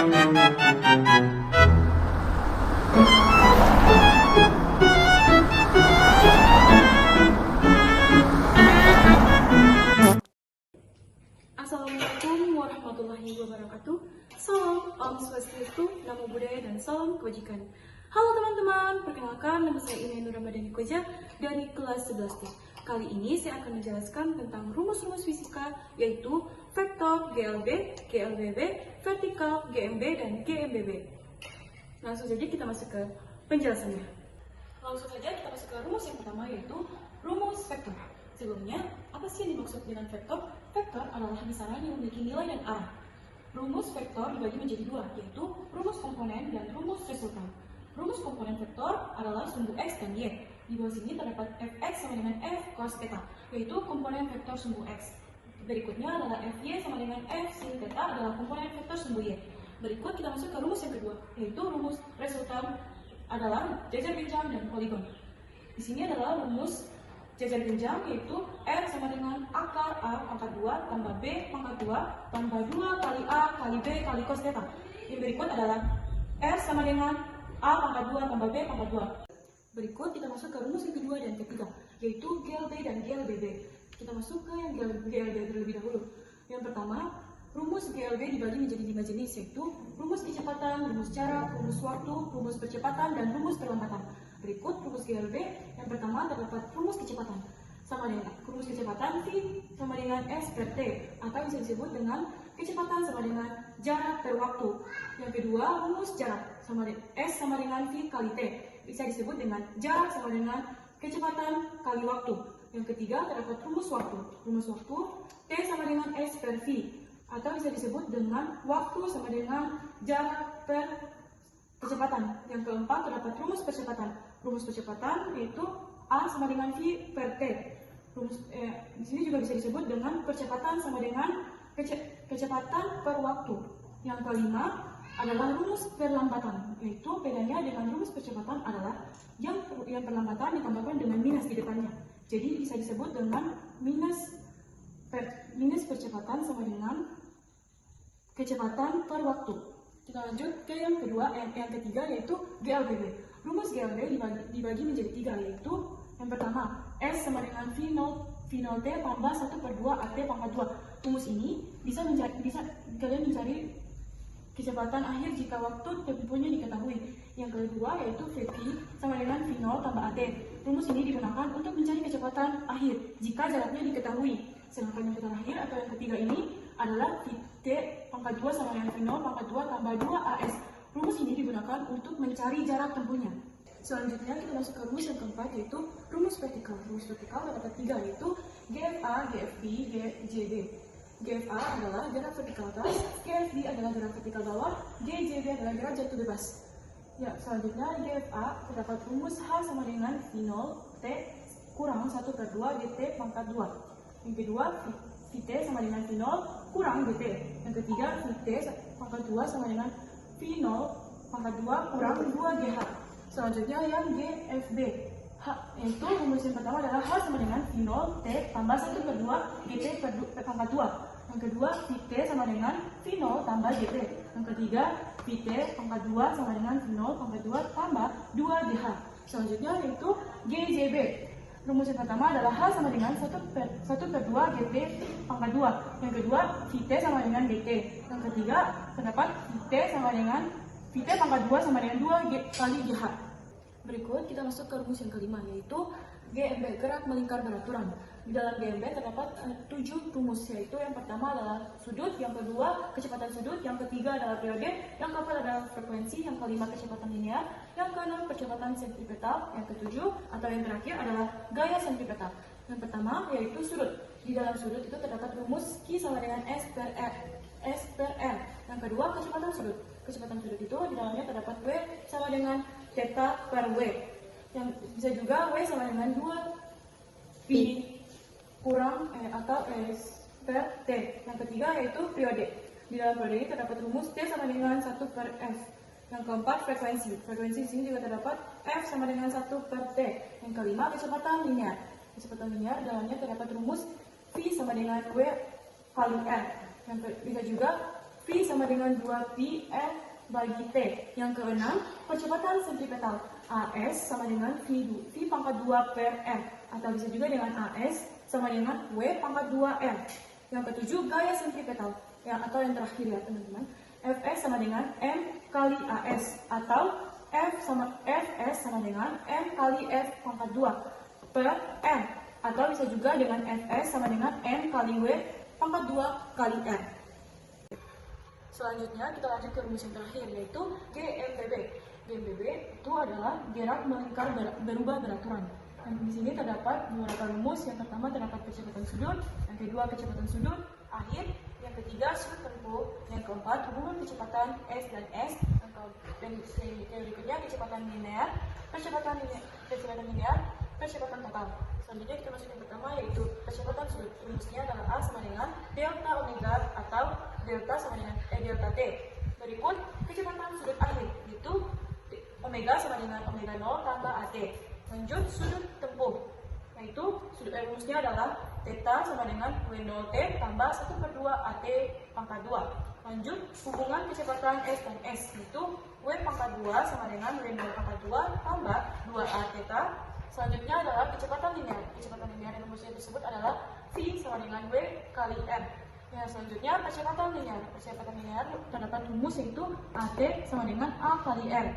Assalamualaikum warahmatullahi wabarakatuh. Salam, Om Swastiastu, Namo Buddhaya, dan salam kebajikan. Halo teman-teman, perkenalkan nama saya Ina Nur Ramadhani Koja dari kelas 11D. Kali ini saya akan menjelaskan tentang rumus-rumus fisika, yaitu vektor GLB, GLBB, vertikal GMB, dan GMBB. Langsung saja kita masuk ke penjelasannya. Langsung saja kita masuk ke rumus yang pertama, yaitu rumus vektor. Sebelumnya, apa sih yang dimaksud dengan vektor? Vektor adalah besaran yang memiliki nilai dan arah. Rumus vektor dibagi menjadi dua, yaitu rumus komponen dan rumus resultan. Rumus komponen vektor adalah sumbu X dan Y. Di bawah sini terdapat Fx sama dengan F cos theta, yaitu komponen vektor sumbu X. Berikutnya adalah Fy sama dengan F sin theta adalah komponen vektor sumbu Y. Berikut kita masuk ke rumus yang kedua, yaitu rumus resultan adalah jajar genjang dan poligon. Di sini adalah rumus jajar genjang, yaitu R sama dengan akar A pangkat 2 tambah B pangkat 2 tambah 2 kali A kali B kali cos theta. Yang berikut adalah R sama dengan A pangkat 2 tambah B pangkat 2. Berikut kita masuk ke rumus yang kedua dan ketiga, yaitu GLB dan GLBB. Kita masuk ke yang GLB terlebih dahulu. Yang pertama, rumus GLB dibagi menjadi 5 jenis, yaitu rumus kecepatan, rumus jarak, rumus waktu, rumus percepatan, dan rumus perlambatan. Berikut rumus GLB. Yang pertama terdapat rumus kecepatan. Sama dengan rumus kecepatan V sama dengan S per T, atau bisa disebut dengan kecepatan sama dengan jarak per waktu. Yang kedua, rumus jarak sama S sama dengan V kali T, bisa disebut dengan jarak sama dengan kecepatan kali waktu. Yang ketiga, terdapat rumus waktu. Rumus waktu T sama dengan S per V, atau bisa disebut dengan waktu sama dengan jarak per kecepatan. Yang keempat, terdapat rumus percepatan. Rumus percepatan yaitu A sama dengan V per T. Di sini juga bisa disebut dengan percepatan sama dengan kecepatan per waktu. Yang kelima adalah rumus perlambatan, yaitu bedanya dengan rumus percepatan adalah yang perlambatan ditambahkan dengan minus di depannya. Jadi bisa disebut dengan minus percepatan sama dengan kecepatan per waktu. Kita lanjut ke yang kedua, yang ketiga, yaitu GLBB. Rumus GLB dibagi menjadi 3, yaitu yang pertama, S sama dengan V0T tambah 1/2 AT pangkat 2. Rumus ini bisa kalian mencari kecepatan akhir jika waktu tempuhnya diketahui. Yang kedua yaitu Vp sama dengan V0 tambah AT. Rumus ini digunakan untuk mencari kecepatan akhir jika jaraknya diketahui. Sedangkan yang terakhir atau yang ketiga ini adalah Vt pangkat 2 sama dengan V0 pangkat 2 tambah 2 AS. Rumus ini digunakan untuk mencari jarak tempuhnya. Selanjutnya kita masuk ke rumus yang keempat, yaitu rumus vertikal. Rumus vertikal terdapat 3, yaitu GFA, GFB, GJB. GFA adalah jarak vertikal atas, GFB adalah jarak vertikal bawah, GJB adalah jarak jatuh bebas. Ya, selanjutnya GFA terdapat rumus H sama dengan V0T kurang 1/2 GT pangkat 2. Yang kedua, Vt sama dengan V0 kurang GT. Yang ketiga, Vt pangkat 2 sama dengan V0 pangkat 2 kurang 2GH. Selanjutnya yang GFB. Yaitu rumus yang pertama adalah H sama dengan V0T tambah 1/2 GT pangkat 2. Yang kedua, Vt sama dengan V0 tambah GT. Yang ketiga, Vt pangkat 2 sama dengan V0 pangkat 2 tambah 2GH. Selanjutnya yaitu GJB. Rumus yang pertama adalah H sama dengan 1/2 GT pangkat 2. Yang kedua, Vt sama dengan GT. Yang ketiga, terdapat Vt sama dengan Vt pangkat 2 sama dengan 2 kali GH. Berikut kita masuk ke rumus yang kelima, yaitu GMB, gerak melingkar beraturan. Di dalam GMB terdapat 7 rumus, yaitu yang pertama adalah sudut, yang kedua kecepatan sudut, yang ketiga adalah periode, yang keempat adalah frekuensi, yang kelima kecepatan linear, yang keenam percepatan sentripetal, yang ketujuh atau yang terakhir adalah gaya sentripetal. Yang pertama yaitu sudut. Di dalam sudut itu terdapat rumus Q sama dengan S per R. Yang kedua kecepatan sudut. Kecepatan sudut itu di dalamnya terdapat W sama dengan theta per W. Yang bisa juga W sama dengan 2 Pi kurang atau S per T. Yang ketiga yaitu periode. Di dalam periode ini terdapat rumus T sama dengan 1 per F. Yang keempat frekuensi. Frekuensi di sini juga terdapat F sama dengan 1 per T. Yang kelima kecepatan linear. Kecepatan linear di dalamnya terdapat rumus V sama dengan W kali R. Yang bisa juga V V sama dengan 2pi F bagi T. Yang keenam, percepatan sentripetal. AS sama dengan V pangkat 2 per M. Atau bisa juga dengan AS sama dengan W pangkat 2M. Yang ketujuh, gaya sentripetal. Atau yang terakhir ya teman-teman. Fs sama dengan M kali AS. Atau Fs sama dengan M kali F pangkat 2 per M. Atau bisa juga dengan Fs sama dengan M kali W pangkat 2 kali M. Selanjutnya kita lanjut ke rumus yang terakhir, yaitu GMBB. GMBB itu adalah gerak melingkar berubah beraturan. Dan di sini terdapat beberapa rumus. Yang pertama terdapat kecepatan sudut, yang kedua kecepatan sudut akhir, yang ketiga sudut tempuh, yang keempat hubungan kecepatan S dan S, dan yang berikutnya kecepatan linear, kecepatan total. Selanjutnya kita masuk yang pertama, yaitu kecepatan sudut. Rumusnya adalah A sama dengan delta omega atau delta sama dengan delta T. Berikut kecepatan sudut akhir, yaitu omega sama dengan omega 0 tambah AT. Lanjut sudut tempuh, yaitu rumusnya adalah theta sama dengan W0T tambah 1/2 AT pangkat 2. Lanjut hubungan kecepatan S dan S, yaitu W pangkat 2 sama dengan W0 pangkat 2 tambah 2A theta. Selanjutnya adalah kecepatan linear. Kecepatan linear rumusnya tersebut adalah V sama dengan W kali M. Ya, selanjutnya percepatan linear. Percepatan linear terdapat rumus yaitu AT sama dengan A kali R.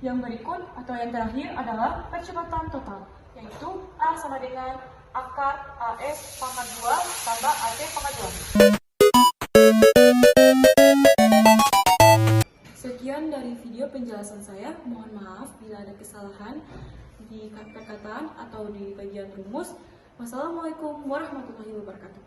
Yang berikut atau yang terakhir adalah percepatan total, yaitu A sama dengan akar AS pangkat 2 tambah AT pangkat 2. Sekian dari video penjelasan saya. Mohon maaf bila ada kesalahan di perkataan atau di bagian rumus. Wassalamualaikum warahmatullahi wabarakatuh.